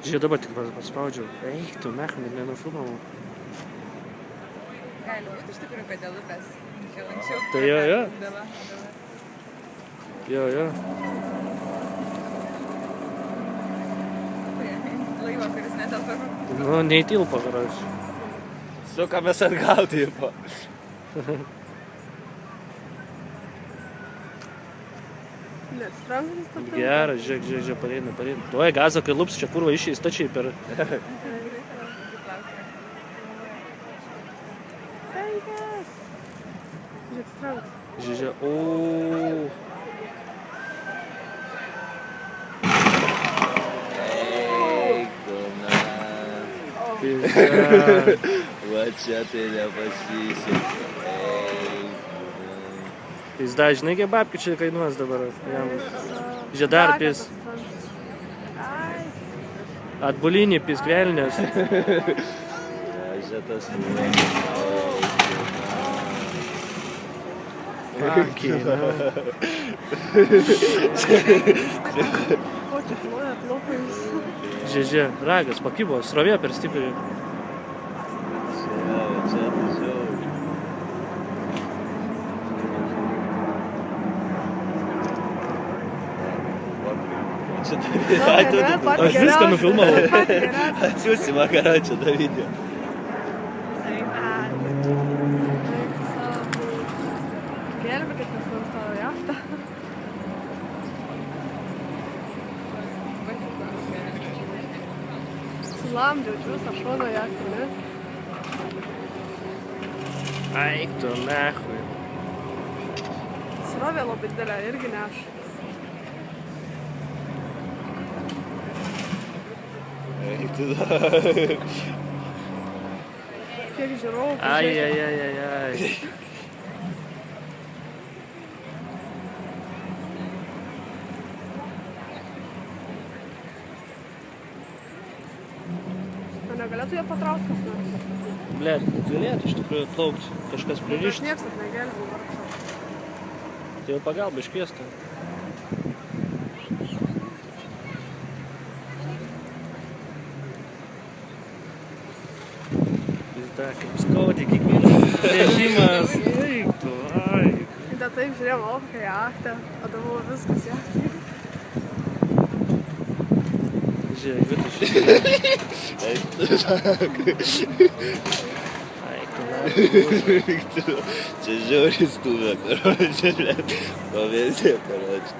Žiūrėjau, dabar tik paspaudžiau. Eik, tu mechan, ir nenufilmavau. Gali būti iš tikrųjų, kad dėl upės. Anksčiau. Tai jo. Dabar. Jo. Laivą, kuris netelpa. Nu, neįtilpo, karoči. Sukamės atgal, tipo. Nestraukinis tam. Geras, žiūrėk, pareina. Tuoj gazą, kai lups, čia kurva išėjai stačiai per... Žiūrėk, ooo. Va čia tai nepasisekė. Jis dar, žinai, kiek babkių čia kainuos dabar. Žiūrėk, dar pis. Atbulinį pis kvelnės. Žiūrėtas Žiūrėk, ragas pakybo, srovė per stipriai. Aš viską nufilmavau. Atsiųsi vakarą čia tą video. Gelbė, kad nufilmavo tavo jachtą. Sulamdžiau visą šono jachtą, ne? Eik tu, nechui. Srovė labai didelė, irgi neš. Kiek žiūrovų pažiūrėjau. Ai. Negalėtų jo patraukti kas nors? Blet, galėtų iš tikrųjų atplaukti. Kažkas Aš pririšti. nieks net negelbėjau vargšą. Tai jau pagalba iškviesta. Jis dar kaip skaudžiai kiekvienas režimas. Eik tu, ai. Da taip žiūrėjom, o kokia jachtė, o da buvo viskas jachtė. Žiūrėk, vidu šitą. Eik tu. Čia žiauriai stūmė, karoči, pavėsė, karoči.